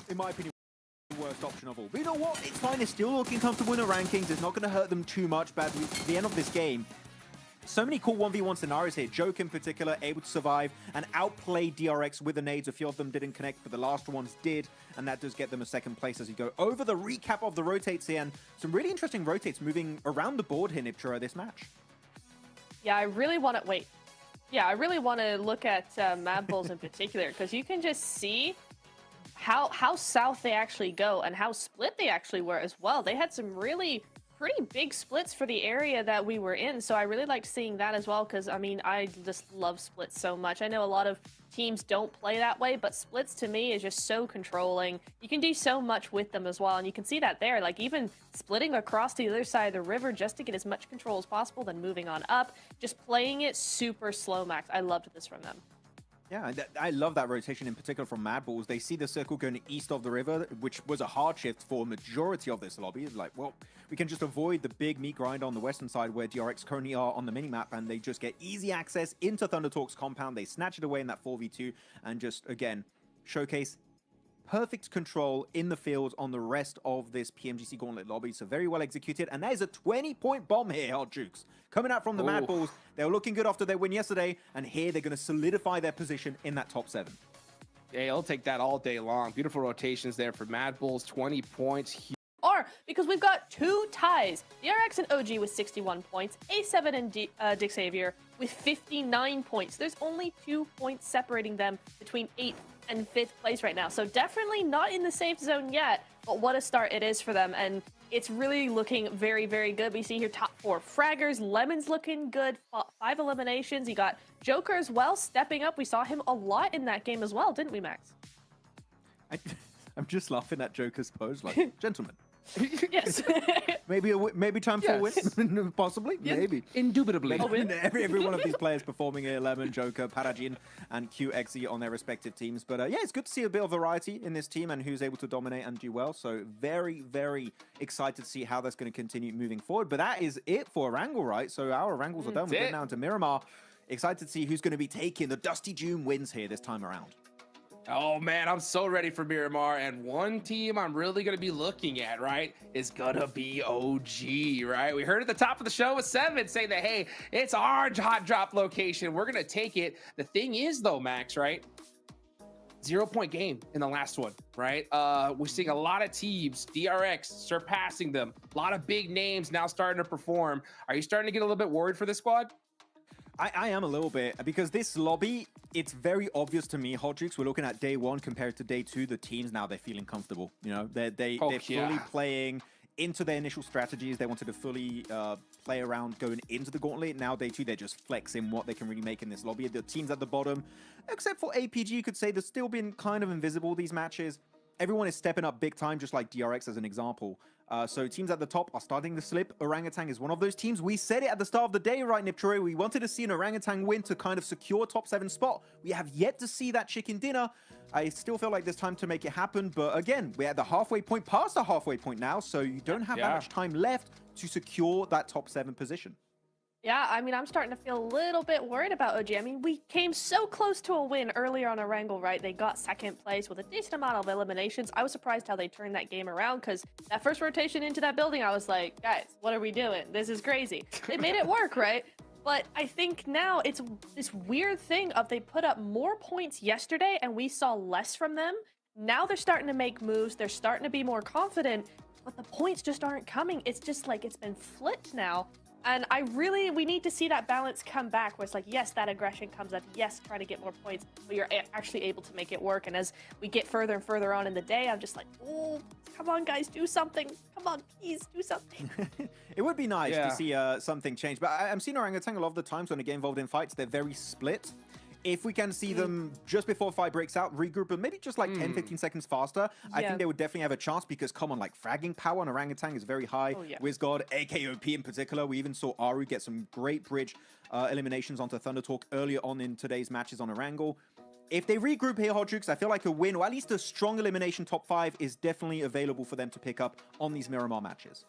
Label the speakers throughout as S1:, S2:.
S1: in my opinion, the worst option of all. But you know what? It's fine. They're still looking comfortable in the rankings. It's not going to hurt them too much. But at the end of this game, so many cool 1v1 scenarios here. Joke in particular, able to survive and outplay DRX with the nades. A few of them didn't connect, but the last ones did. And that does get them a second place as you go over the recap of the rotates here. And some really interesting rotates moving around the board here, Niptura, this match.
S2: Yeah, I really want to... Wait. Yeah, I really want to look at Mad Bulls in particular, because you can just see how south they actually go and how split they actually were as well. They had some really pretty big splits for the area that we were in, so I really liked seeing that as well, because I mean, I just love splits so much. I know a lot of teams don't play that way, but splits to me is just so controlling. You can do so much with them as well, and you can see that there, like even splitting across the other side of the river just to get as much control as possible, then moving on up, just playing it super slow, Max. I loved this from them.
S1: Yeah, I love that rotation in particular from Mad Bulls. They see the circle going east of the river, which was a hard shift for a majority of this lobby. It's like, well, we can just avoid the big meat grind on the western side where DRX currently are on the minimap, and they just get easy access into ThunderTalk's compound. They snatch it away in that 4v2 and just, again, showcase perfect control in the field on the rest of this PMGC Gauntlet lobby. So very well executed. And there's a 20-point bomb here, Hot Jukes. Coming out from the Mad Bulls. They were looking good after their win yesterday. And here they're going to solidify their position in that top 7.
S3: Yeah, I'll take that all day long. Beautiful rotations there for Mad Bulls. 20 points.
S2: Or, because we've got 2 ties. DRX and OG with 61 points. A7 and Dick Xavier with 59 points. There's only 2 points separating them between 8th and 5th place right now. So definitely not in the safe zone yet, but what a start it is for them. And it's really looking very, very good. We see here top 4 fraggers. Lemon's looking good. 5 eliminations. You got Joker as well stepping up. We saw him a lot in that game as well, didn't we, Max?
S1: I'm just laughing at Joker's pose, like, gentlemen.
S2: Yes.
S1: maybe time for a win, possibly,
S3: yes.
S1: Maybe.
S3: Indubitably.
S1: Every one of these players performing here, Lemon, Joker, Parajin, and QXE on their respective teams. But yeah, it's good to see a bit of variety in this team and who's able to dominate and do well. So very, very excited to see how that's going to continue moving forward. But that is it for Wrangle, right? So our Wrangles are done. We get now into Miramar. Excited to see who's going to be taking the Dusty June wins here this time around.
S3: Oh man, I'm so ready for Miramar, and one team I'm really gonna be looking at, right, is gonna be OG, right? We heard at the top of the show with 7 saying that, hey, it's our hot drop location. We're gonna take it. The thing is though, Max, right? 0-point game in the last one, right? We're seeing a lot of teams, DRX surpassing them. A lot of big names now starting to perform. Are you starting to get a little bit worried for this squad?
S1: I am a little bit, because this lobby, it's very obvious to me, Hot Jukes, we're looking at day 1 compared to day 2, the teams now, they're feeling comfortable. You know, they're fully playing into their initial strategies. They wanted to fully play around going into the Gauntlet. Now day 2, they're just flexing what they can really make in this lobby. The teams at the bottom, except for APG, you could say they've still been kind of invisible these matches. Everyone is stepping up big time, just like DRX as an example. So teams at the top are starting to slip. Orangutan is one of those teams. We said it at the start of the day, right, Niptroy? We wanted to see an Orangutan win to kind of secure top 7 spot. We have yet to see that chicken dinner. I still feel like there's time to make it happen. But again, we're at the halfway point, past the halfway point now. So you don't have that much time left to secure that top 7 position.
S2: Yeah, I mean, I'm starting to feel a little bit worried about OG. I mean, we came so close to a win earlier on a Wrangle, right? They got 2nd place with a decent amount of eliminations. I was surprised how they turned that game around, because that first rotation into that building, I was like, guys, what are we doing? This is crazy. They made it work, right? But I think now it's this weird thing of they put up more points yesterday and we saw less from them. Now they're starting to make moves. They're starting to be more confident, but the points just aren't coming. It's just like it's been flipped now. And we need to see that balance come back where it's like, yes, that aggression comes up. Yes, trying to get more points, but you're actually able to make it work. And as we get further and further on in the day, I'm just like, oh, come on, guys, do something. Come on, please do something.
S1: It would be nice to see something change. But I'm seeing Orangutan a lot of the times when they get involved in fights, they're very split. If we can see them just before fight breaks out, regroup, and maybe just like 10-15 seconds faster, I think they would definitely have a chance, because, come on, like, fragging power on Orangutan is very high. WizGod, AKOP in particular. We even saw Aru get some great bridge eliminations onto ThunderTalk earlier on in today's matches on Wrangle. If they regroup here, Hot Jukes, I feel like a win, or at least a strong elimination top 5, is definitely available for them to pick up on these Miramar matches.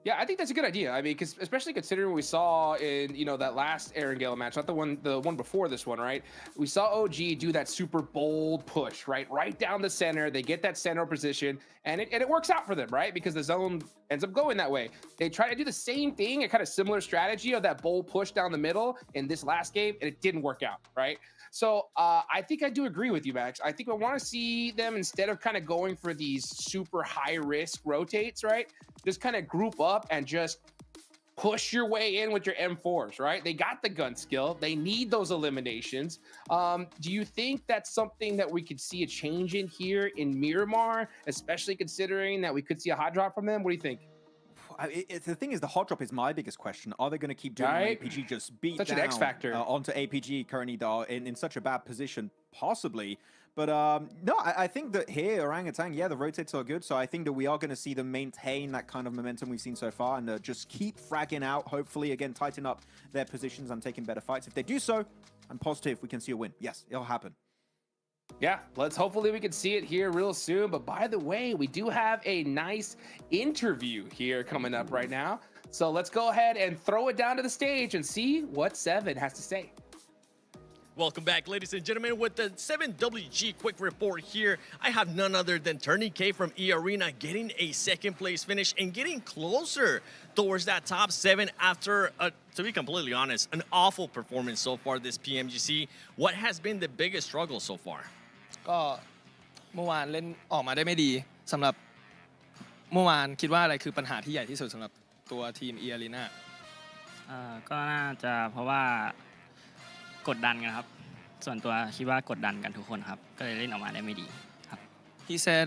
S3: Yeah, I think that's a good idea. I mean, because especially considering what we saw in that last Erangel match, not the one before this one, right? We saw OG do that super bold push, right down the center. They get that center position, and it works out for them, right? Because the zone ends up going that way. They try to do the same thing, a kind of similar strategy of that bold push down the middle in this last game, and it didn't work out, right? So I think I do agree with you, Max. I think I want to see them, instead of kind of going for these super high risk rotates, right? Just kind of group up and just push your way in with your M4s, right? They got the gun skill. They need those eliminations. Do you think that's something that we could see a change in here in Miramar, especially considering that we could see a hot drop from them? What do you think?
S1: The thing is, the hot drop is my biggest question. Are they going to keep doing APG just beat
S3: such
S1: down
S3: an X factor
S1: onto APG currently in such a bad position? Possibly. But no, I think that here, Orangutan, yeah, the rotates are good. So I think that we are going to see them maintain that kind of momentum we've seen so far and just keep fragging out, hopefully, again, tighten up their positions and taking better fights. If they do so, I'm positive we can see a win. Yes, it'll happen.
S3: Yeah, hopefully we can see it here real soon. But by the way, we do have a nice interview here coming up right now. So let's go ahead and throw it down to the stage and see what Seven has to say.
S4: Welcome back, ladies and gentlemen, with the 7WG quick report here. I have none other than Turney K from E Arena getting a second place finish and getting closer towards that top 7 after, to be completely honest, an awful performance so far this PMGC. What has been the biggest struggle so far?
S5: ก็เมื่อวานเล่นออกมาได้ไม่ดีสำหรับเมื่อวานคิดว่าอะไรคือปัญหาที่ใหญ่ที่สุดสำหรับตัวทีม E Arena
S6: ก็น่าจะเพราะว่ากดดันกันครับส่วนตัวคิดว่ากดดันกันทุกคนครับก็เลยเล่นออกมาได้ไม่ดีครับ
S5: He said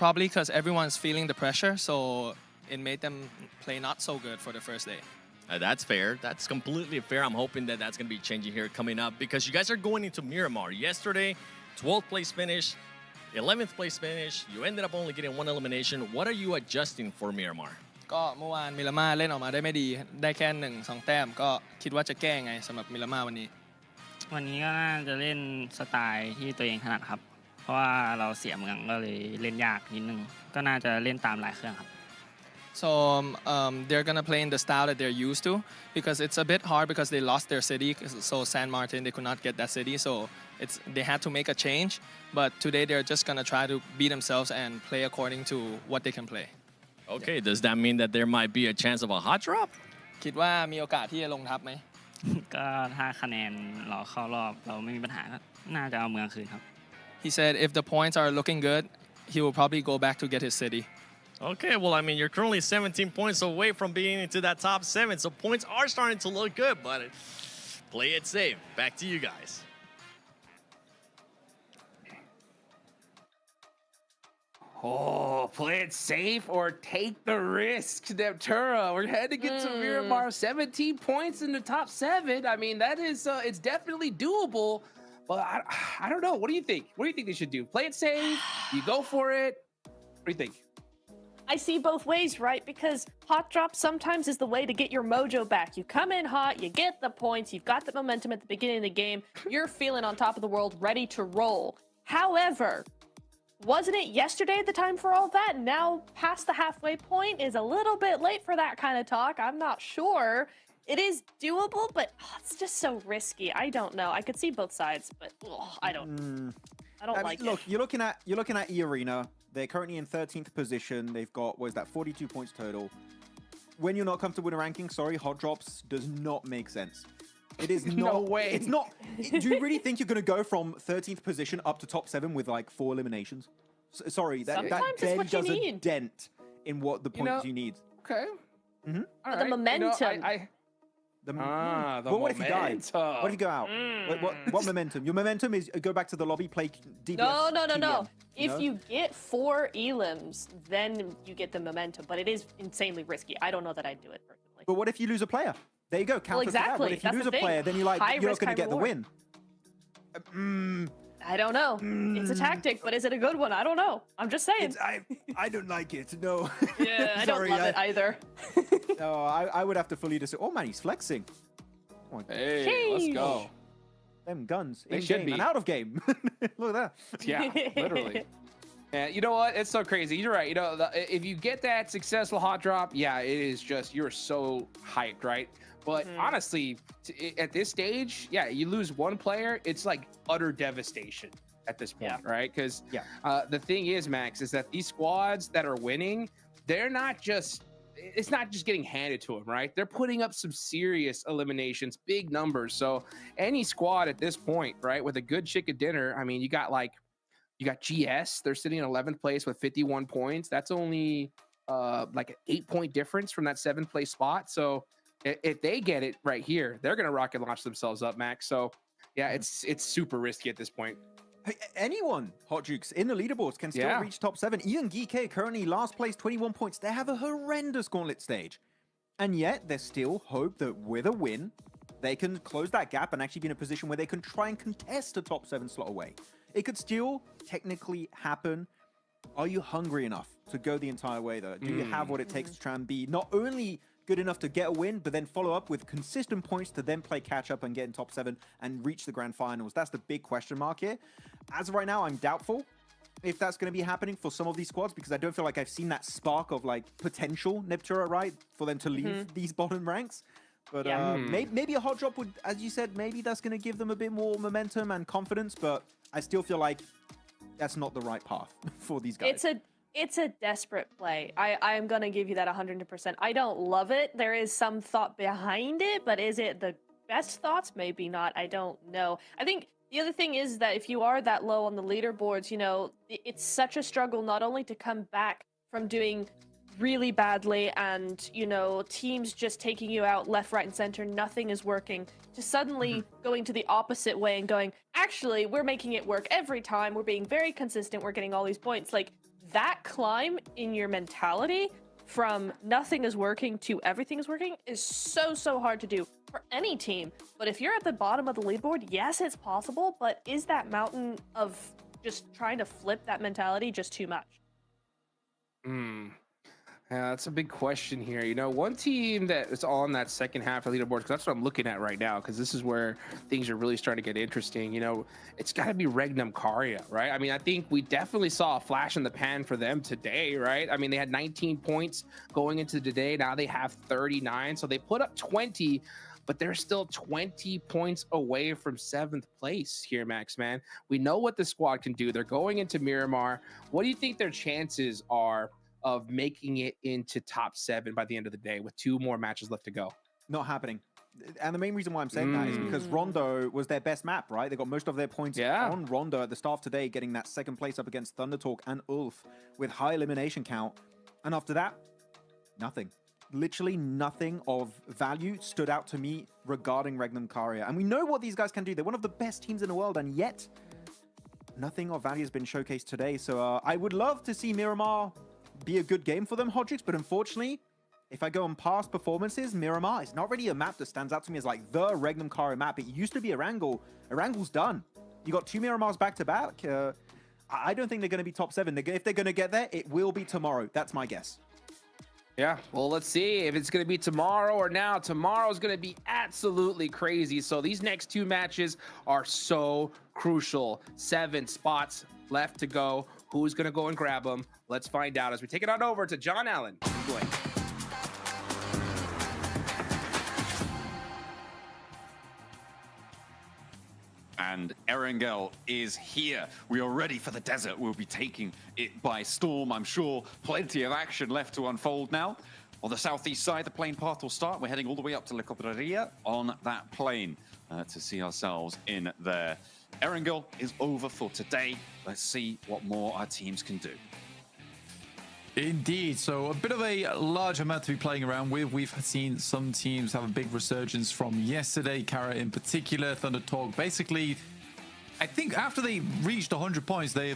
S5: probably because everyone's feeling the pressure so it made them play not so good for the first day.
S4: That's fair. That's completely fair. I'm hoping that that's going to be changing here coming up because you guys are going into Miramar. Yesterday, 12th place finish, 11th place finish. You ended up only getting 1 elimination. What are you adjusting for Miramar?
S5: ก็เมื่อวานมิรามาเล่นออกมาได้ไม่ดีได้แค่1-2 แต้มก็คิดว่าจะแก้ไงสำหรับมิรามาวันนี้
S6: วันนี้ก็น่าจะเล่นสไตล์ที่ตัวเองถนัดครับเพราะว่าเราเสียเมืองก็เลยเล่นยากนิดนึงก็น่าจะเล่นตามหลายเครื่องครับ
S5: So they're gonna play in the style that they're used to because it's a bit hard because they lost their city. So San Martin, they could not get that city. So they had to make a change. But today they're just gonna try to be themselves and play according to what they can play.
S4: Okay, does that mean that there might be a chance of a hot drop?
S5: คิดว่ามีโอกาสที่จะลงทับไหม
S6: ก็ถ้าคะแนนเราเข้ารอบเราไม่มีปัญหาก็น่าจะเอาเมืองคืนครับ
S5: He said if the points are looking good, he will probably go back to get his city.
S4: Okay, well, I mean, you're currently 17 points away from being into that top 7, so points are starting to look good, but play it safe. Back to you guys.
S3: Oh, play it safe or take the risk, Neptura. We're heading into Miramar, 17 points in the top 7. I mean, that is, it's definitely doable, but I don't know. What do you think? What do you think they should do? Play it safe? You go for it? What do you think?
S2: I see both ways, right? Because hot drop sometimes is the way to get your mojo back. You come in hot, you get the points, you've got the momentum at the beginning of the game, you're feeling on top of the world, ready to roll. However, wasn't it yesterday the time for all that? Now past the halfway point is a little bit late for that kind of talk. I'm not sure. It is doable, but it's just so risky. I don't know. I could see both sides, but I don't like
S1: look,
S2: it.
S1: You're looking at E Arena. They're currently in 13th position. They've got, what is that, 42 points total. When you're not comfortable in a ranking, sorry, hot drops does not make sense. It is not.
S3: No way.
S1: It's not. Do you really think you're going to go from 13th position up to top 7 with like 4 eliminations? Sorry, that barely does a dent in what the points you need.
S3: Okay.
S1: Mm-hmm.
S2: But the momentum.
S3: The
S1: what if you die? What if you go out? What momentum? Your momentum is go back to the lobby, play DPS.
S2: No. If you get 4 elims, then you get the momentum. But it is insanely risky. I don't know that I'd do it personally.
S1: But what if you lose a player? There you go. Counter to that. What if you lose a player, then you're like, you're not going to get the win.
S2: I don't know. It's a tactic, but is it a good one? I don't know. I'm just saying.
S1: I don't like it. No.
S2: Yeah, I don't love it either.
S1: No, I would have to fully disagree. Oh man, he's flexing.
S3: Oh, hey, let's go.
S1: Them guns
S3: They
S1: in
S3: should
S1: game
S3: be.
S1: and out of game. Look at that.
S3: Yeah, literally. Yeah, you know what? It's so crazy. You're right. You know, if you get that successful hot drop, yeah, it is just, you're so hyped, right? But honestly, at this stage, yeah, you lose one player, it's like utter devastation at this point, right? Because the thing is, Max, is that these squads that are winning, they're not just, it's not just getting handed to them, right? They're putting up some serious eliminations, big numbers. So any squad at this point, right, with a good chicken dinner, I mean, you got GS, they're sitting in 11th place with 51 points. That's only like an 8-point difference from that 7th place spot. So if they get it right here, they're going to rocket launch themselves up, Max. So yeah, it's super risky at this point.
S1: Hey, anyone, Hot Jukes, in the leaderboards can still reach top 7. Ian Geek currently last place, 21 points. They have a horrendous Gauntlet stage. And yet, there's still hope that with a win, they can close that gap and actually be in a position where they can try and contest a top 7 slot away. It could still technically happen. Are you hungry enough to go the entire way, though? Do you have what it takes to try and be not only good enough to get a win, but then follow up with consistent points to then play catch up and get in top 7 and reach the grand finals? That's the big question mark here. As of right now, I'm doubtful if that's going to be happening for some of these squads, because I don't feel like I've seen that spark of like potential Neptura, right, for them to leave these bottom ranks. But maybe a hot drop would, as you said, maybe that's going to give them a bit more momentum and confidence, but I still feel like that's not the right path for these guys.
S2: It's a desperate play. I'm going to give you that 100%. I don't love it. There is some thought behind it, but is it the best thoughts? Maybe not. I don't know. I think the other thing is that if you are that low on the leaderboards, you know, it's such a struggle not only to come back from doing really badly and, you know, teams just taking you out left, right, and center, nothing is working, to suddenly going to the opposite way and going, actually, we're making it work every time, we're being very consistent, we're getting all these points. Like, that climb in your mentality from nothing is working to everything is working is so hard to do for any team. But if you're at the bottom of the leaderboard, yes, it's possible, but is that mountain of just trying to flip that mentality just too much?
S3: Yeah, that's a big question here. You know, one team that is on that second half of the leaderboard, because that's what I'm looking at right now, because this is where things are really starting to get interesting. You know, it's got to be Regnum Karya, right? I mean, I think we definitely saw a flash in the pan for them today, right? I mean, they had 19 points going into today. Now they have 39. So they put up 20, but they're still 20 points away from 7th place here, Max, man. We know what the squad can do. They're going into Miramar. What do you think their chances are of making it into top 7 by the end of the day with 2 more matches left to go?
S1: Not happening. And the main reason why I'm saying that is because Rondo was their best map, right? They got most of their points on Rondo at the start of today, getting that 2nd place up against Thundertalk and Ulf with high elimination count. And after that, nothing. Literally nothing of value stood out to me regarding Regnum Karya. And we know what these guys can do. They're one of the best teams in the world, and yet nothing of value has been showcased today. So I would love to see Miramar be a good game for them, Hodrix, but unfortunately, if I go on past performances, Miramar is not really a map that stands out to me as like the Regnum Karya map. It used to be Erangel. Erangle's done. You got 2 Miramars back to back. I don't think they're going to be top 7. If they're going to get there, it will be tomorrow. That's my guess.
S3: Yeah, well, let's see if it's going to be tomorrow or now. Tomorrow's going to be absolutely crazy. So these next 2 matches are so crucial. 7 spots left to go. Who's going to go and grab them? Let's find out as we take it on over to John Allen. Enjoy.
S7: And Erangel is here. We are ready for the desert. We'll be taking it by storm, I'm sure. Plenty of action left to unfold now. On the southeast side, the plane path will start. We're heading all the way up to La Cobreria on that plane to see ourselves in there. Erangel is over for today. Let's see what more our teams can do.
S8: Indeed, so a bit of a large amount to be playing around with. We've seen some teams have a big resurgence from yesterday, Kara in particular, Thunder Talk. Basically, I think after they reached 100 points, they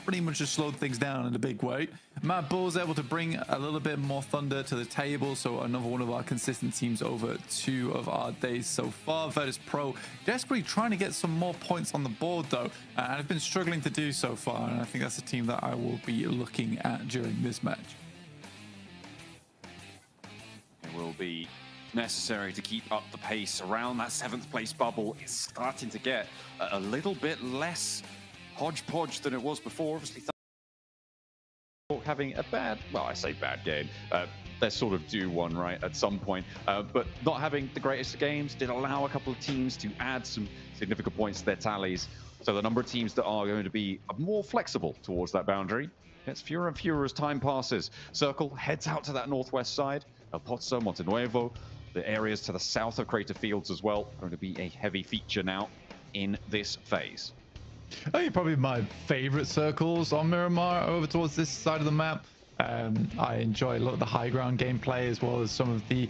S8: pretty much just slowed things down in a big way. Mad Bull's able to bring a little bit more thunder to the table, so another one of our consistent teams over 2 of our days so far. Virtus Pro desperately trying to get some more points on the board though, and have been struggling to do so far, and I think that's a team that I will be looking at during this match.
S7: It will be necessary to keep up the pace around that 7th place bubble. It's starting to get a little bit less hodgepodge than it was before. Obviously, Talk having a bad, well, I say bad game. They're sort of due one, right, at some point. But not having the greatest games did allow a couple of teams to add some significant points to their tallies. So the number of teams that are going to be more flexible towards that boundary gets fewer and fewer as time passes. Circle heads out to that northwest side. El Pozo, Montenuevo, the areas to the south of Crater Fields as well, going to be a heavy feature now in this phase.
S8: I think probably my favorite circles on Miramar over towards this side of the map. I enjoy a lot of the high ground gameplay as well as some of the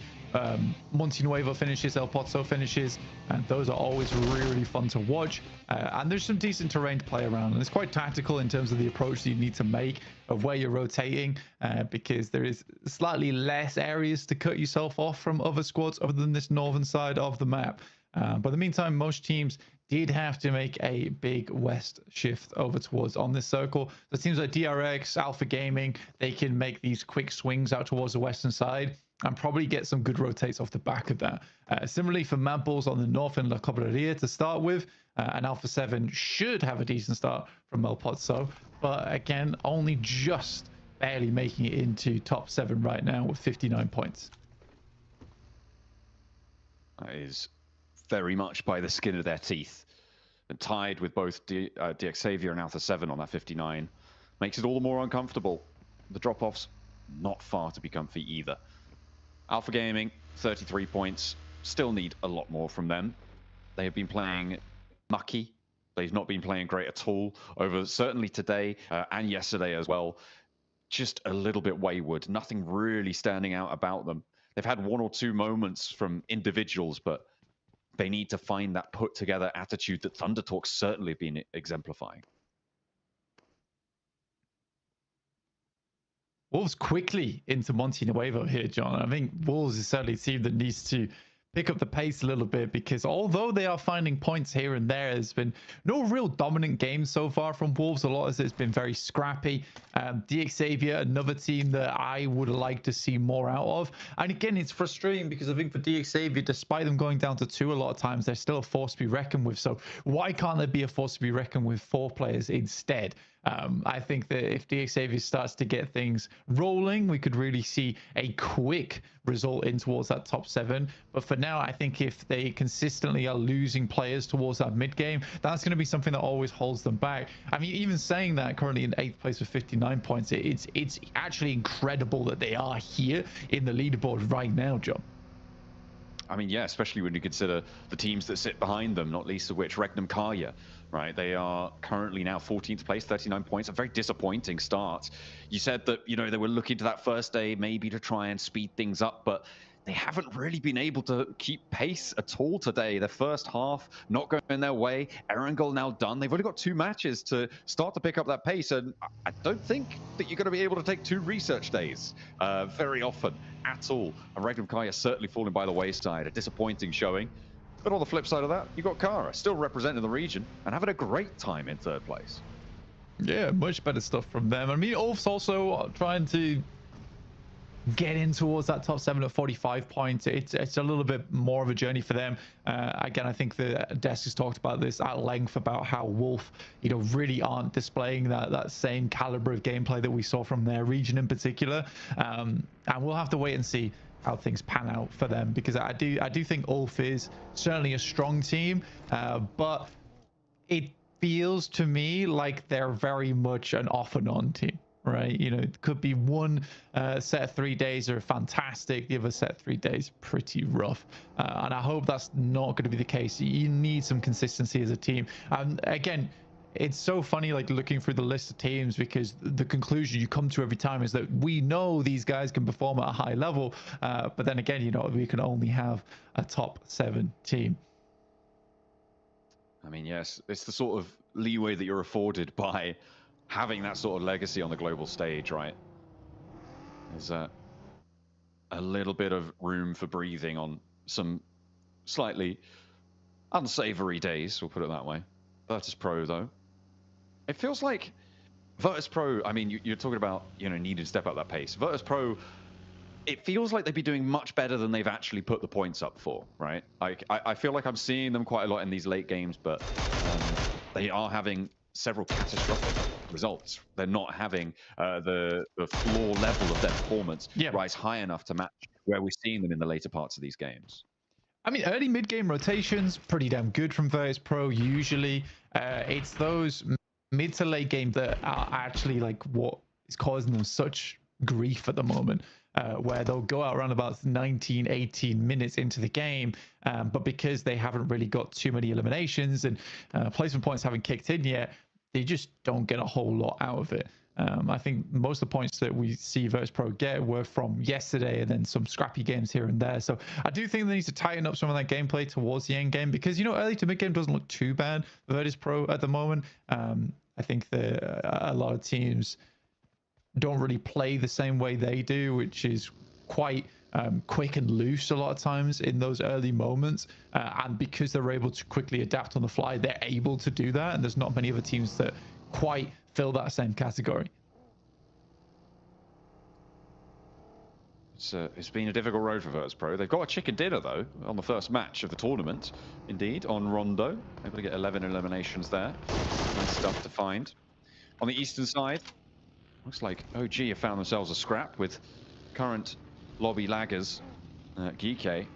S8: Montenuevo finishes, El Pozo finishes, and those are always really fun to watch. And there's some decent terrain to play around, and it's quite tactical in terms of the approach that you need to make of where you're rotating, because there is slightly less areas to cut yourself off from other squads other than this northern side of the map. But in the meantime, most teams did have to make a big west shift over towards on this circle. So it seems like DRX, Alpha Gaming, they can make these quick swings out towards the western side and probably get some good rotates off the back of that. Similarly for Mad Bulls on the north in La Cobreria to start with, and Alpha 7 should have a decent start from El Pozo, but again, only just barely making it into top 7 right now with 59 points.
S7: That is very much by the skin of their teeth, and tied with both DX Xavier and Alpha 7 on that 59 makes it all the more uncomfortable. The drop-offs not far to be comfy either. Alpha Gaming 33 points, still need a lot more from them. They have been playing mucky. They've not been playing great at all over certainly today and yesterday as well. Just a little bit wayward, nothing really standing out about them. They've had one or two moments from individuals, but they need to find that put-together attitude that Thunder Talk's certainly been exemplifying.
S8: Wolves quickly into Montenuevo here, John. I think Wolves is certainly a team that needs to pick up the pace a little bit, because although they are finding points here and there, there's been no real dominant games so far from Wolves. A lot of it's been very scrappy. DX Xavier, another team that I would like to see more out of. And again, it's frustrating because I think for DX Xavier, despite them going down to 2 a lot of times, they're still a force to be reckoned with. So why can't there be a force to be reckoned with 4 players instead? I think that if DX Xavier starts to get things rolling, we could really see a quick result in towards that top 7. But for now, I think if they consistently are losing players towards that mid game, that's going to be something that always holds them back. I mean, even saying that, currently in 8th place with 59 points, it's actually incredible that they are here in the leaderboard right now, John.
S7: I mean, yeah, especially when you consider the teams that sit behind them, not least of which Regnum Karya, right? They are currently now 14th place, 39 points, a very disappointing start. You said that, you know, they were looking to that first day maybe to try and speed things up, but they haven't really been able to keep pace at all today. The first half not going their way. Erangel now done. They've only got 2 matches to start to pick up that pace, and I don't think that you're going to be able to take 2 research days very often at all. And Regnum Karya certainly falling by the wayside. A disappointing showing. But on the flip side of that, you've got Kara still representing the region and having a great time in 3rd place.
S8: Yeah, much better stuff from them. I mean, Ulf's also trying to get in towards that top 7 at 45 points. It's a little bit more of a journey for them. Again, I think the desk has talked about this at length about how Wolf, you know, really aren't displaying that same caliber of gameplay that we saw from their region in particular. And we'll have to wait and see how things pan out for them, because I do think Ulf is certainly a strong team, but it feels to me like they're very much an off and on team. Right, you know, it could be one set of 3 days are fantastic, the other set of 3 days pretty rough, and I hope that's not going to be the case. You need some consistency as a team. And again, it's so funny, like looking through the list of teams, because the conclusion you come to every time is that we know these guys can perform at a high level, but then again, you know, we can only have a top 7 team.
S7: I mean, yes, it's the sort of leeway that you're afforded by having that sort of legacy on the global stage, right? There's a little bit of room for breathing on some slightly unsavory days, we'll put it that way. Virtus Pro, though. It feels like Virtus Pro, I mean, you're talking about, you know, needing to step up that pace. Virtus Pro, it feels like they'd be doing much better than they've actually put the points up for, right? I feel like I'm seeing them quite a lot in these late games, but they are having several catastrophic results. They're not having the floor level of their performance rise high enough to match where we're seeing them in the later parts of these games.
S8: I mean, early mid-game rotations, pretty damn good from Virtus Pro usually. It's those mid to late games that are actually like what is causing them such grief at the moment, where they'll go out around about 19, 18 minutes into the game, but because they haven't really got too many eliminations and placement points haven't kicked in yet, they just don't get a whole lot out of it. I think most of the points that we see Virtus Pro get were from yesterday and then some scrappy games here and there. So I do think they need to tighten up some of that gameplay towards the end game because, you know, early to mid game doesn't look too bad for Virtus Pro at the moment. I think a lot of teams don't really play the same way they do, which is quite quick and loose a lot of times in those early moments. And because they're able to quickly adapt on the fly, they're able to do that. And there's not many other teams that quite fill that same category.
S7: It's been a difficult road for Virtus Pro. They've got a chicken dinner, though, on the first match of the tournament. Indeed, on Rondo. Able to get 11 eliminations there. Nice stuff to find. On the eastern side, looks like OG have found themselves a scrap with current lobby laggers, Geeke. They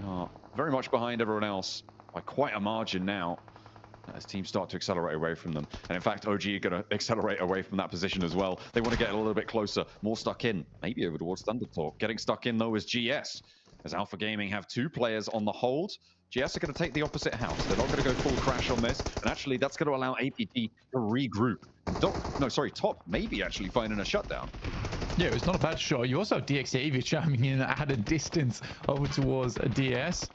S7: are very much behind everyone else by quite a margin now, as teams start to accelerate away from them. And in fact, OG are going to accelerate away from that position as well. They want to get a little bit closer, more stuck in, maybe over towards Thundertalk. Getting stuck in, though, is GS, as Alpha Gaming have 2 players on the hold. GS are going to take the opposite house. They're not going to go full crash on this. And actually, that's going to allow APG to regroup. Top maybe actually finding a shutdown.
S8: Yeah, it's not a bad shot. You also have DXavier chiming in at a distance over towards a DS.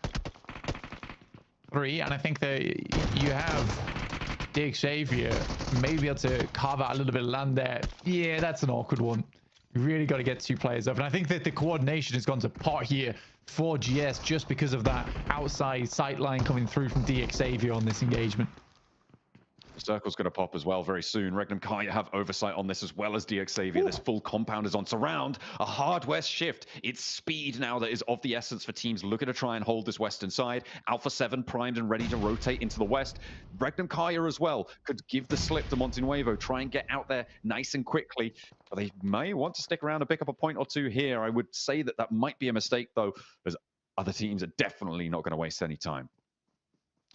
S8: 3, and I think that you have DXavier maybe able to carve out a little bit of land there. Yeah, that's an awkward one. You really got to get 2 players up, and I think that the coordination has gone to pot here for GS just because of that outside sight line coming through from DXavier on this engagement.
S7: The circle's going to pop as well very soon. Regnum can't have oversight on this as well as DXavier. This full compound is on surround. A hard west shift. It's speed now that is of the essence for teams looking to try and hold this western side. Alpha 7 primed and ready to rotate into the west. Regnum Kaya as well could give the slip to Montenuevo, try and get out there nice and quickly. But they may want to stick around and pick up a point or 2 here. I would say that that might be a mistake, though, as other teams are definitely not going to waste any time.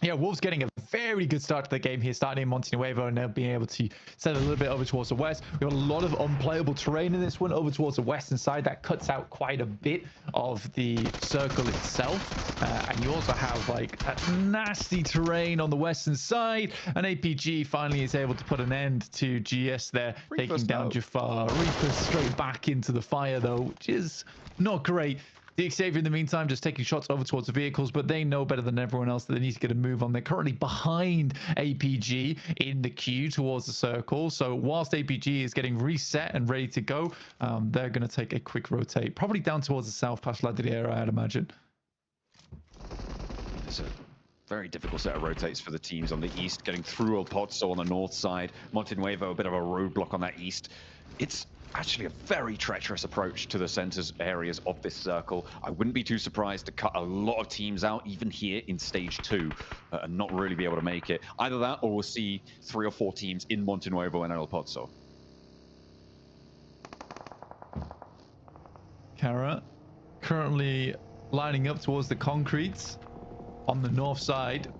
S8: Yeah, Wolves getting a very good start to the game here, starting in Montenuevo and now being able to set a little bit over towards the west. We've got a lot of unplayable terrain in this one over towards the western side. That cuts out quite a bit of the circle itself. And you also have like that nasty terrain on the western side. And APG finally is able to put an end to GS there, taking down Jafar. Reaper straight back into the fire though, which is not great. DXavier in the meantime just taking shots over towards the vehicles, but they know better than everyone else that they need to get a move on. They're currently behind APG in the queue towards the circle. So whilst APG is getting reset and ready to go, they're going to take a quick rotate, probably down towards the south past Ladriera, I'd imagine.
S7: It's a very difficult set of rotates for the teams on the east, getting through El Pozo on the north side. Montenuevo, a bit of a roadblock on that east. It's actually a very treacherous approach to the centers areas of this circle. I wouldn't be too surprised to cut a lot of teams out, even here in stage 2, and not really be able to make it. Either that, or we'll see 3 or 4 teams in Montenuevo and El Pozo.
S8: Kara currently lining up towards the concretes on the north side.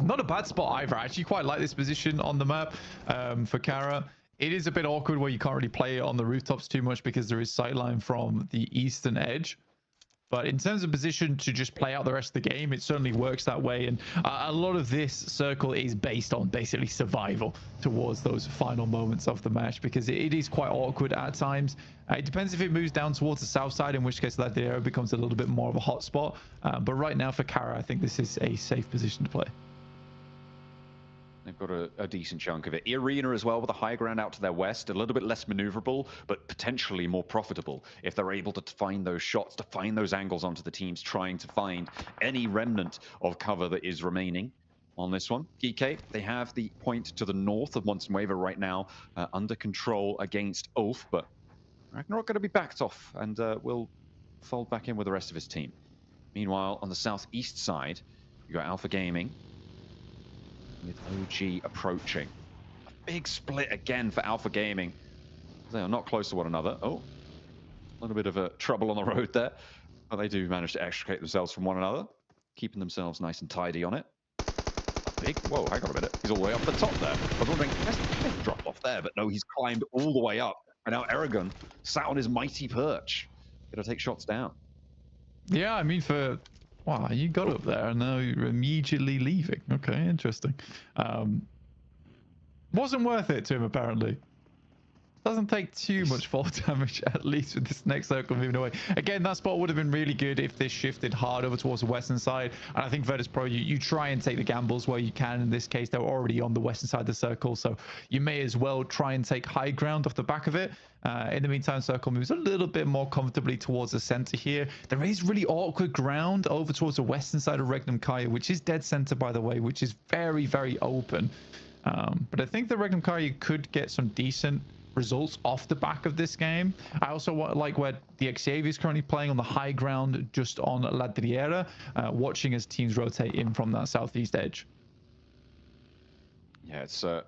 S8: Not a bad spot either. I actually quite like this position on the map for Kara. It is a bit awkward where you can't really play it on the rooftops too much because there is sightline from the eastern edge. But in terms of position to just play out the rest of the game, it certainly works that way. And a lot of this circle is based on basically survival towards those final moments of the match because it is quite awkward at times. It depends if it moves down towards the south side, in which case that area becomes a little bit more of a hot spot. But right now for Kara, I think this is a safe position to play.
S7: They've got a decent chunk of it. Arena as well with a high ground out to their west, a little bit less maneuverable, but potentially more profitable if they're able to find those shots, to find those angles onto the teams, trying to find any remnant of cover that is remaining on this one. Geeke, they have the point to the north of Montenuevo right now, under control against Ulf, but Ragnarok going to be backed off and will fold back in with the rest of his team. Meanwhile, on the southeast side, you got Alpha Gaming. with OG approaching. A big split again for Alpha Gaming. They are not close to one another. Oh, a little bit of a trouble on the road there. But they do manage to extricate themselves from one another, keeping themselves nice and tidy on it. A big, whoa, hang on a minute. He's all the way up the top there. I was wondering, he dropped off there, but no, he's climbed all the way up. And now Aragon sat on his mighty perch. Gonna take shots down.
S8: Yeah, I mean, wow, you got up there and now you're immediately leaving. Okay, interesting. Wasn't worth it to him, apparently. Doesn't take too much fall damage, at least with this next circle moving away. Again, that spot would have been really good if this shifted hard over towards the western side. And I think Virtus Pro, you try and take the gambles where you can. In this case, they're already on the western side of the circle, so you may as well try and take high ground off the back of it. In the meantime, Circle moves a little bit more comfortably towards the center here. There is really awkward ground over towards the western side of Regnum Kaya, which is dead center, by the way, which is very, very open. But I think the Regnum Kaya could get some decent results off the back of this game. I also like where the Xavier is currently playing on the high ground just on La Driera, watching as teams rotate in from that southeast edge.
S7: Yeah, it's going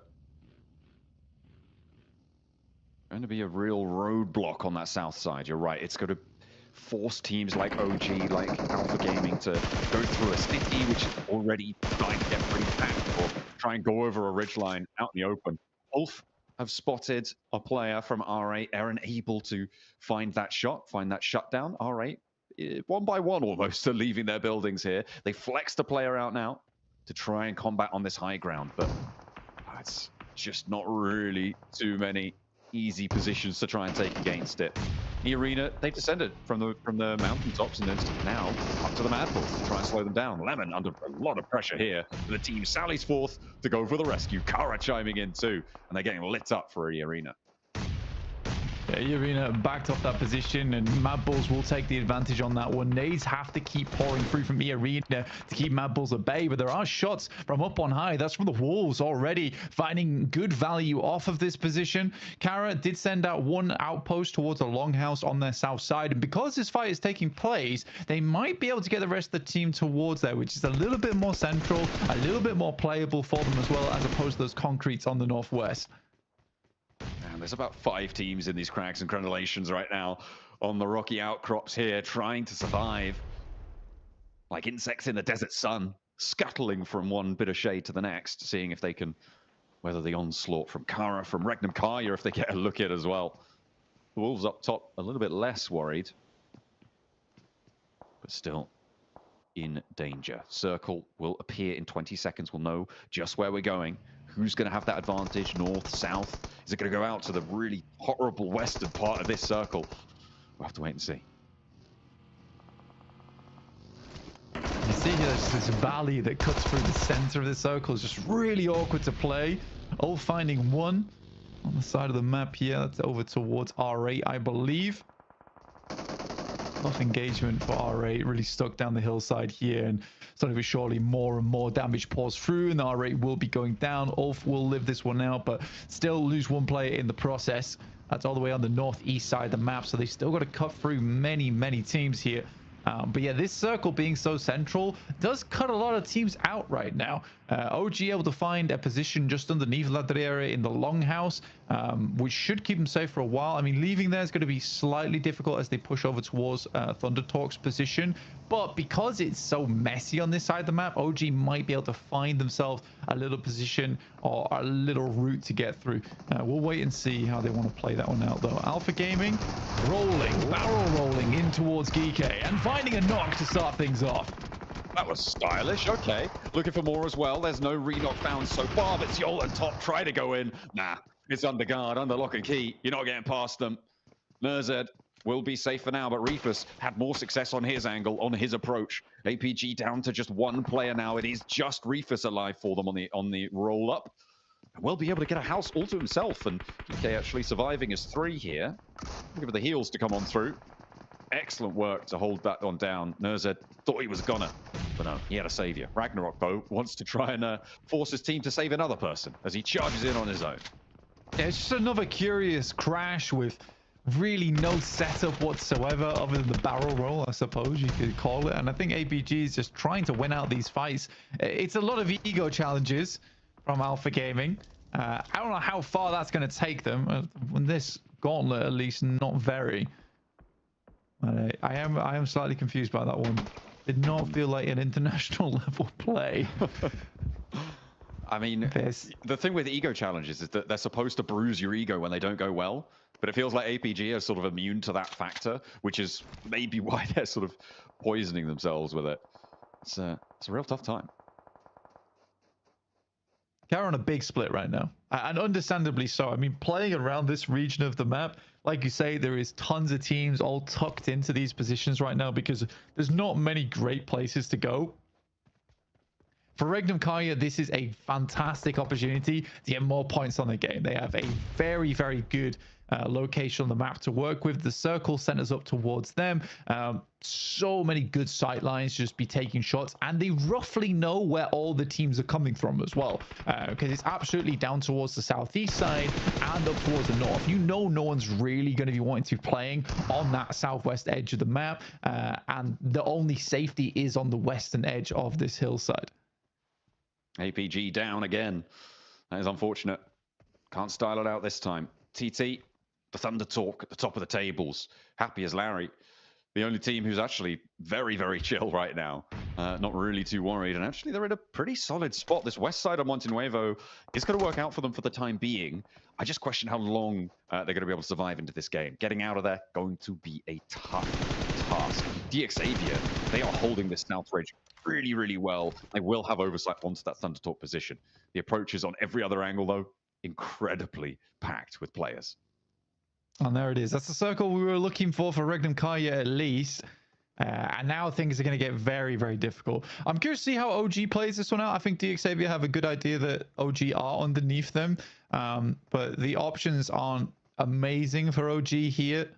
S7: to be a real roadblock on that south side. You're right. It's going to force teams like OG, like Alpha Gaming to go through a city, which is already starting to get pretty packed, or try and go over a ridgeline out in the open. Ulf have spotted a player from R8. Eren able to find that shot, find that shutdown. R8, one by one almost, are leaving their buildings here. They flexed the player out now to try and combat on this high ground, but it's just not really too many easy positions to try and take against it. The arena, they've descended from the mountaintops and then now up to the Mad Bulls to try and slow them down. Lemon under a lot of pressure here. The team sallies forth to go for the rescue. Kara chiming in too, and they're getting lit up for the arena.
S8: Yeah, Arena backed off that position, and Mad Bulls will take the advantage on that one. Nades have to keep pouring through from Arena to keep Mad Bulls at bay, but there are shots from up on high. That's from the Wolves already, finding good value off of this position. Kara did send out one outpost towards the Longhouse on their south side, and because this fight is taking place, they might be able to get the rest of the team towards there, which is a little bit more central, a little bit more playable for them as well, as opposed to those concretes on the northwest.
S7: And there's about 5 teams in these cracks and crenellations right now on the rocky outcrops here, trying to survive like insects in the desert sun, scuttling from one bit of shade to the next, seeing if they can weather the onslaught from Kara, from Regnum Kaya, if they get a look at as well. The Wolves up top a little bit less worried, but still in danger. Circle will appear in 20 seconds. We'll know just where we're going. Who's going to have that advantage? North, south? Is it going to go out to the really horrible western part of this circle? We'll have to wait and see.
S8: You see here, there's this valley that cuts through the center of the circle. It's just really awkward to play. All finding one on the side of the map here. That's over towards R8, I believe. Enough engagement for R8, really stuck down the hillside here, and slowly but surely more and more damage pours through, and R8 will be going down. Ulf will live this one out, but still lose one player in the process. That's all the way on the northeast side of the map, so they still got to cut through many teams here. But yeah, this circle being so central does cut a lot of teams out right now. OG able to find a position just underneath La Driera in the Longhouse, which should keep them safe for a while. I mean, leaving there is going to be slightly difficult as they push over towards Thunder Talk's position. But because it's so messy on this side of the map, OG might be able to find themselves a little position or a little route to get through. We'll wait and see how they want to play that one out, though. Alpha Gaming rolling, barrel rolling in towards Geekay and finding a knock to start things off.
S7: That was stylish. Okay. Looking for more as well. There's no re-knock found so far, but Yol and Top try to go in. Nah, it's under guard, under lock and key. You're not getting past them. Nerzed will be safe for now, but Reefus had more success on his angle, on his approach. APG down to just one player now. It is just Reefus alive for them on the roll-up. And will be able to get a house all to himself, and DK actually surviving as 3 here. Looking for the heals to come on through. Excellent work to hold that one down. Nerzed thought he was gonna, but no, he had a savior. Ragnarok, though, wants to try and force his team to save another person as he charges in on his own.
S8: Yeah, it's just another curious crash with really no setup whatsoever other than the barrel roll, I suppose you could call it. And I think APG is just trying to win out these fights. It's a lot of ego challenges. from Alpha Gaming. I don't know how far that's going to take them. When this Gauntlet, at least, not very. I am slightly confused by that one. Did not feel like an international level play.
S7: I mean, the thing with ego challenges is that they're supposed to bruise your ego when they don't go well, but it feels like APG are sort of immune to that factor, which is maybe why they're sort of poisoning themselves with it. It's a real tough time.
S8: They're on a big split right now, and understandably so. I mean, playing around this region of the map, like you say, there is tons of teams all tucked into these positions right now because there's not many great places to go. For Regnum Kaya, this is a fantastic opportunity to get more points on the game. They have a very, very good location on the map to work with. The circle centers up towards them. So many good sight lines, just be taking shots, and they roughly know where all the teams are coming from as well, because it's absolutely down towards the southeast side and up towards the north. You know, no one's really going to be wanting to be playing on that southwest edge of the map, and the only safety is on the western edge of this hillside.
S7: APG down again. That is unfortunate. Can't style it out this time. TT, the Thunder Talk at the top of the tables. Happy as Larry. The only team who's actually very, very chill right now. Not really too worried. And actually, they're in a pretty solid spot. This west side of Monte Nuevo is going to work out for them for the time being. I just question how long they're going to be able to survive into this game. Getting out of there, going to be a tough task. DXavier, they are holding this south ridge really, really well. They will have oversight onto that Thunder Talk position. The approaches on every other angle, though, incredibly packed with players.
S8: And there it is. That's the circle we were looking for Regnum Kaya at least. And now things are going to get very, very difficult. I'm curious to see how OG plays this one out. I think DXavier have a good idea that OG are underneath them. But the options aren't amazing for OG here.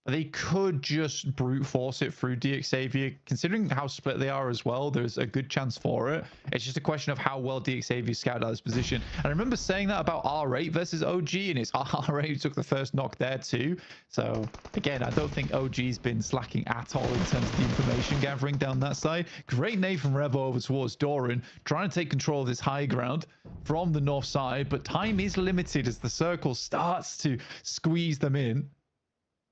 S8: They could just brute force it through DXavier. Considering how split they are as well, there's a good chance for it. It's just a question of how well DXavier scouted out his position. And I remember saying that about R8 versus OG, and it's R8 who took the first knock there too. So again, I don't think OG's been slacking at all in terms of the information gathering down that side. Great nade from Revo over towards Doran, trying to take control of this high ground from the north side, but time is limited as the circle starts to squeeze them in.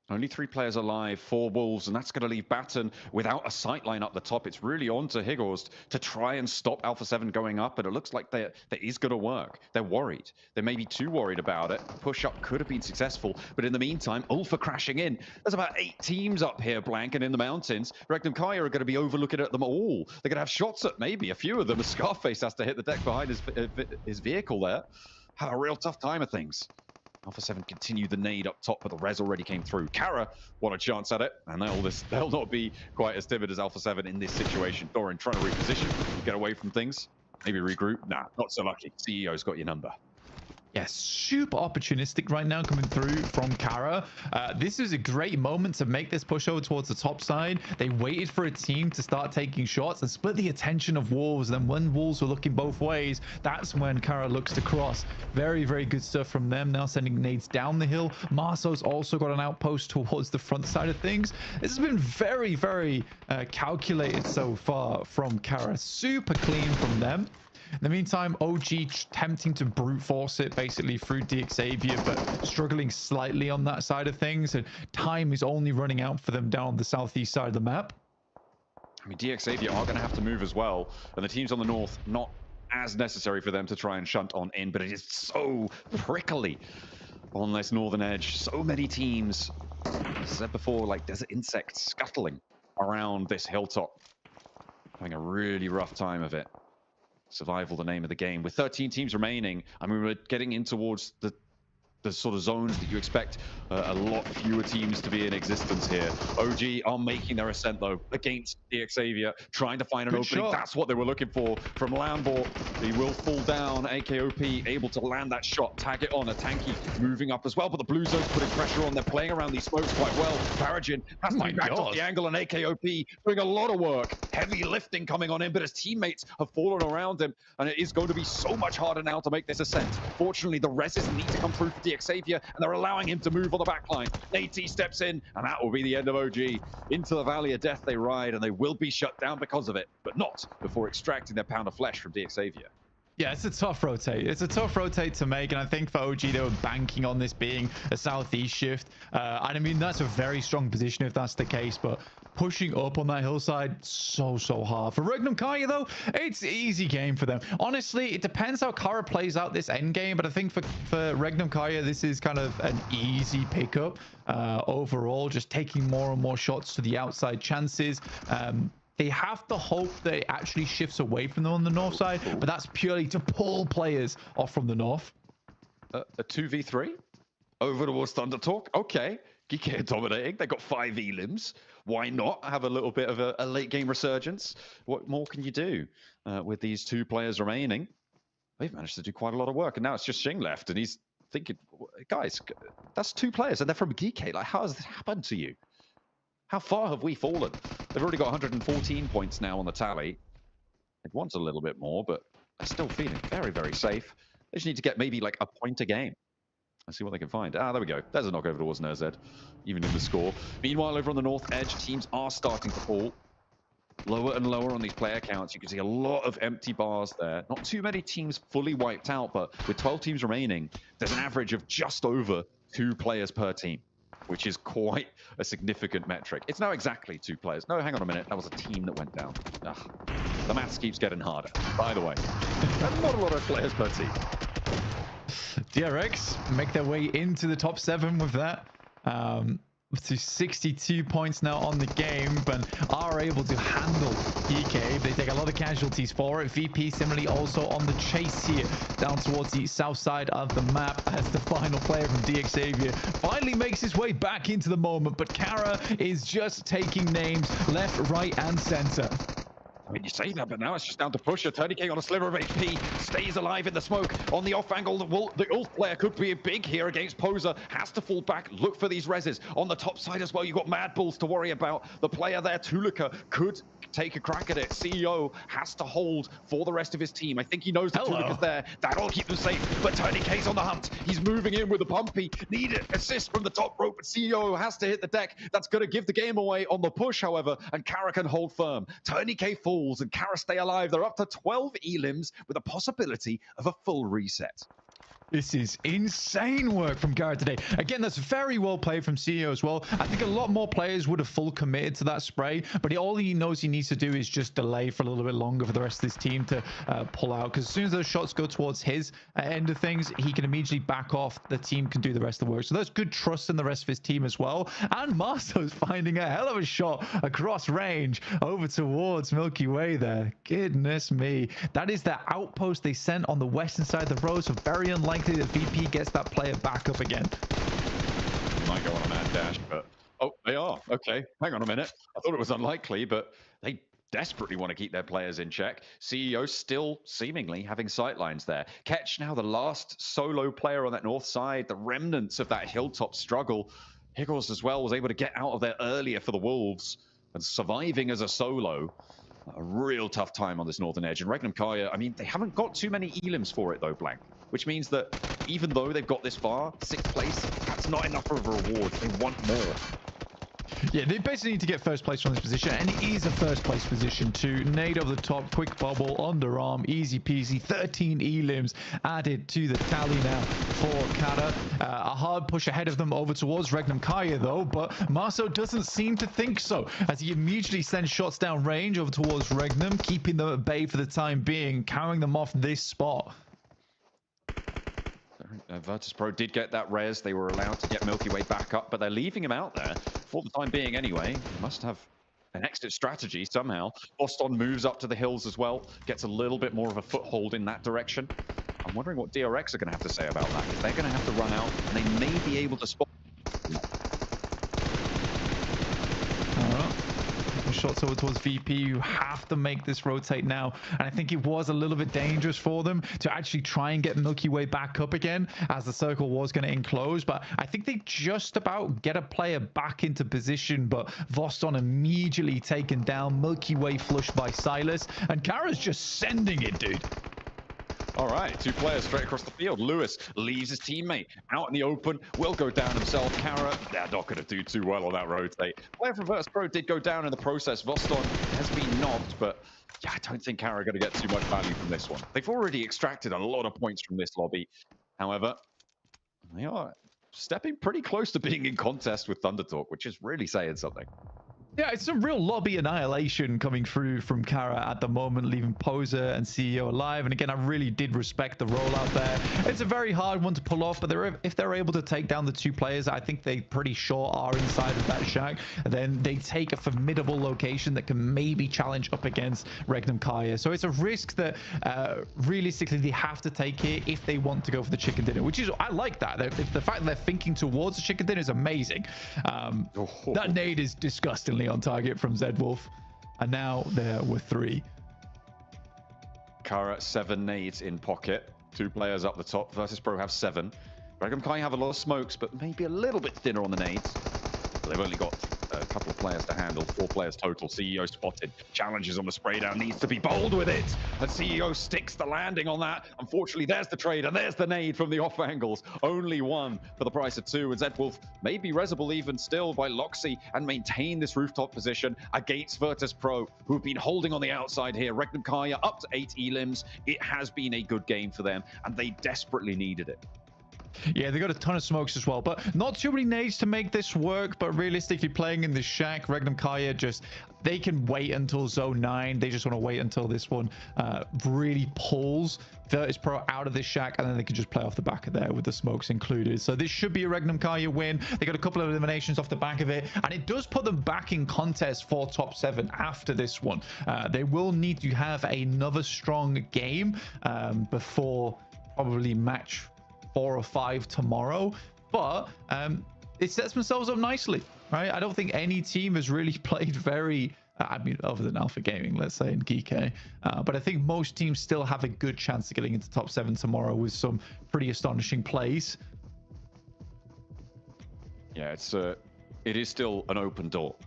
S7: Only 3 players alive, 4 Wolves, and that's going to leave Baton without a sight line up the top. It's really on to Highorst to try and stop Alpha 7 going up, and it looks like that is going to work. They're worried. They may be too worried about it. Push-up could have been successful, but in the meantime, Ulfa crashing in. There's about 8 teams up here blanking in the mountains. Regnum Kaya are going to be overlooking at them all. They're going to have shots at maybe a few of them. Scarface has to hit the deck behind his vehicle there. Have a real tough time of things. Alpha 7 continued the nade up top, but the res already came through. Kara want a chance at it, and they'll not be quite as timid as Alpha 7 in this situation. Doran trying to reposition, get away from things, maybe regroup. Nah, not so lucky. CEO's got your number.
S8: Yeah, super opportunistic right now coming through from Kara. This is a great moment to make this push over towards the top side. They waited for a team to start taking shots and split the attention of Wolves. And then when Wolves were looking both ways, that's when Kara looks to cross. Very, very good stuff from them. Now sending nades down the hill. Marso's also got an outpost towards the front side of things. This has been very, very calculated so far from Kara. Super clean from them. In the meantime, OG attempting to brute force it basically through DXavier, but struggling slightly on that side of things. And time is only running out for them down the southeast side of the map.
S7: I mean, DXavier are going to have to move as well. And the teams on the north, not as necessary for them to try and shunt on in, but it is so prickly on this northern edge. So many teams, as I said before, like desert insects scuttling around this hilltop. Having a really rough time of it. Survival, the name of the game. With 13 teams remaining, I mean, we're getting in towards the sort of zones that you expect a lot fewer teams to be in existence here. OG are making their ascent, though, against DXavier, trying to find an opening. Shot. That's what they were looking for from Lambor. He will fall down. AKOP able to land that shot, tag it on. A Tanky moving up as well, but the Blue Zone's putting pressure on. They're playing around these smokes quite well. Farajin has to be backed off the angle, and AKOP doing a lot of work. Heavy lifting coming on him, but his teammates have fallen around him, and it is going to be so much harder now to make this ascent. Fortunately, the reses need to come through for DXavier. DXavier, and they're allowing him to move on the backline. AT steps in, and that will be the end of OG. Into the Valley of Death they ride, and they will be shut down because of it, but not before extracting their pound of flesh from DXavier.
S8: Yeah, it's a tough rotate. It's a tough rotate to make, and I think for OG, they were banking on this being a southeast shift. And I mean, that's a very strong position if that's the case, but pushing up on that hillside, so hard. For Regnum Kaya, though, it's easy game for them. Honestly, it depends how Kara plays out this end game, but I think for Regnum Kaya, this is kind of an easy pickup overall, just taking more and more shots to the outside chances. They have to hope that it actually shifts away from them on the north side, but that's purely to pull players off from the north.
S7: A 2v3 over towards Thunder Talk. Okay, Geeky are dominating. They got 5 elims. Why not have a little bit of a late game resurgence? What more can you do with these 2 players remaining? They've managed to do quite a lot of work, and now it's just Shing left, and he's thinking, guys, that's 2 players, and they're from Geeky. Like, how has this happened to you? How far have we fallen? They've already got 114 points now on the tally. It wants a little bit more, but they're still feeling very safe. They just need to get maybe like a point a game. Let's see what they can find. Ah, there we go. There's a knock over towards NZ, even in the score. Meanwhile, over on the north edge, teams are starting to fall lower and lower on these player counts. You can see a lot of empty bars there. Not too many teams fully wiped out, but with 12 teams remaining, there's an average of just over 2 players per team, which is quite a significant metric. It's now exactly 2 players. No, hang on a minute. That was a team that went down. Ugh. The maths keeps getting harder, by the way. Not a lot of players per team.
S8: DRX make their way into the top 7 with that. To 62 points now on the game, but are able to handle EK. They take a lot of casualties for it. VP similarly also on the chase here, down towards the south side of the map, as the final player from DXavier finally makes his way back into the moment, but Kara is just taking names left, right, and center.
S7: I mean, you say that, but now it's just down to push. Attorney King on a sliver of HP, stays alive in the smoke. On the off angle, the Ulf player could be big here against Poser. Has to fall back, look for these reses. On the top side as well, you've got Mad Bulls to worry about. The player there, Tulika, could take a crack at it. CEO has to hold for the rest of his team. I think he knows that Tulika's there. That'll keep them safe, but Attorney K's on the hunt. He's moving in with a pumpy. Need an assist from the top rope, but CEO has to hit the deck. That's going to give the game away on the push, however, and Kara can hold firm. Attorney K falls and Kara stay alive. They're up to 12 elims with a possibility of a full reset.
S8: This is insane work from Kara today. Again, that's very well played from CEO as well. I think a lot more players would have full committed to that spray, but all he knows he needs to do is just delay for a little bit longer for the rest of his team to pull out, because as soon as those shots go towards his end of things, he can immediately back off. The team can do the rest of the work. So there's good trust in the rest of his team as well. And Marsto's finding a hell of a shot across range over towards Milky Way there. Goodness me. That is the outpost they sent on the western side of the road, so very unlikely that VP gets that player back up again.
S7: Might go on a mad dash, but oh, they are. Okay, hang on a minute. I thought it was unlikely, but they desperately want to keep their players in check. CEO still seemingly having sightlines there. Ketch now the last solo player on that north side, the remnants of that hilltop struggle. Higgles as well was able to get out of there earlier for the Wolves and surviving as a solo. A real tough time on this northern edge. And Regnum Kaya, I mean, they haven't got too many elims for it though, Blank. Which means that even though they've got this far, 6th place, that's not enough of a reward. They want more.
S8: Yeah, they basically need to get first place from this position, and it is a first place position too. Nade over the top, quick bubble, underarm, easy peasy, 13 elims added to the tally now for Kara. A hard push ahead of them over towards Regnum Kaya though, but Marso doesn't seem to think so, as he immediately sends shots down range over towards Regnum, keeping them at bay for the time being, carrying them off this spot.
S7: Virtus Pro did get that res. They were allowed to get Milky Way back up, but they're leaving him out there for the time being anyway. They must have an exit strategy somehow. Boston moves up to the hills as well, gets a little bit more of a foothold in that direction. I'm wondering what DRX are going to have to say about that, because they're going to have to run out and they may be able to spot.
S8: Shots over towards VP. You have to make this rotate now, and I think it was a little bit dangerous for them to actually try and get Milky Way back up again, as the circle was going to enclose. But I think they just about get a player back into position, but Voston immediately taken down. Milky Way flushed by Silas, and Kara's just sending it, dude.
S7: All right, 2 players straight across the field. Lewis leaves his teammate out in the open, will go down himself. Kara, they're not going to do too well on that rotate. Player from Virtus Pro did go down in the process. Voston has been knocked, but yeah, I don't think Kara are going to get too much value from this one. They've already extracted a lot of points from this lobby. However, they are stepping pretty close to being in contest with Thundertalk, which is really saying something.
S8: Yeah, it's a real lobby annihilation coming through from Kara at the moment, leaving Poser and CEO alive. And again, I really did respect the rollout there. It's a very hard one to pull off, but if they're able to take down the 2 players, I think they pretty sure are inside of that shack. And then they take a formidable location that can maybe challenge up against Regnum Kaya. So it's a risk that realistically they have to take here if they want to go for the chicken dinner, which is, I like that. The fact that they're thinking towards the chicken dinner is amazing. That nade is disgustingly on target from Zed Wolf, and now there were 3.
S7: Kara 7 nades in pocket, 2 players up the top. Virtus Pro have 7. Regnum Kai have a lot of smokes, but maybe a little bit thinner on the nades. They've only got a couple of players to handle, 4 players total. CEO spotted, challenges on the spray down, needs to be bold with it, and CEO sticks the landing on that. Unfortunately, there's the trade, and there's the nade from the off angles. Only 1 for the price of 2, and Zedwolf may be resable even still by Loxy and maintain this rooftop position against Virtus Pro, who've been holding on the outside here. Regnum Kaya up to 8 elims. It has been a good game for them, and they desperately needed it.
S8: Yeah, they got a ton of smokes as well, but not too many nades to make this work. But realistically, playing in the shack, Regnum Kaya they can wait until zone 9. They just want to wait until this one really pulls Virtus Pro out of this shack, and then they can just play off the back of there with the smokes included. So this should be a Regnum Kaya win. They got a couple of eliminations off the back of it, and it does put them back in contest for top 7 after this one. They will need to have another strong game before probably match 4 or 5 tomorrow, but it sets themselves up nicely, right? I don't think any team has really played very, I mean, other than Alpha Gaming, let's say, and Geek, but I think most teams still have a good chance of getting into top 7 tomorrow with some pretty astonishing plays.
S7: Yeah, it is still an open door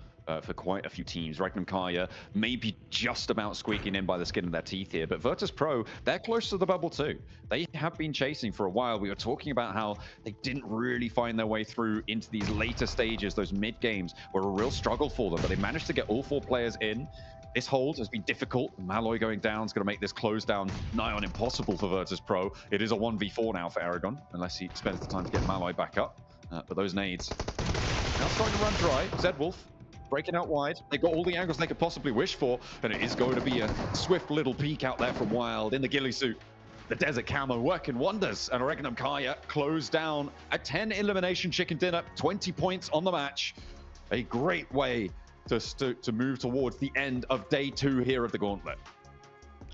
S7: for quite a few teams. Regnum Kaya may be just about squeaking in by the skin of their teeth here, but Virtus Pro, they're close to the bubble too. They have been chasing for a while. We were talking about how they didn't really find their way through into these later stages. Those mid games were a real struggle for them, but they managed to get all 4 players in. This hold has been difficult. Malloy going down is going to make this close down nigh on impossible for Virtus Pro. It is a 1v4 now for Aragon, unless he spends the time to get Malloy back up. But those nades now starting to run dry. Zedwolf breaking out wide. They got all the angles they could possibly wish for, and it is going to be a swift little peek out there from Wild in the ghillie suit. The desert camo working wonders, and Regnum Kaya closed down a 10 elimination chicken dinner, 20 points on the match. A great way to move towards the end of day 2 here of the Gauntlet.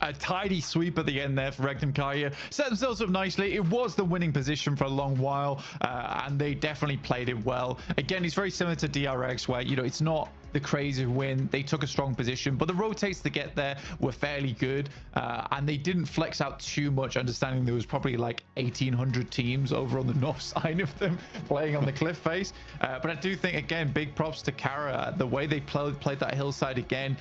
S8: A tidy sweep at the end there for Regnum Kaya. Set themselves up nicely. It was the winning position for a long while, and they definitely played it well. Again, it's very similar to DRX, where, you know, it's not the crazy win. They took a strong position, but the rotates to get there were fairly good, and they didn't flex out too much, understanding there was probably like 1,800 teams over on the north side of them playing on the cliff face. But I do think, again, big props to Kara. The way they played that hillside again,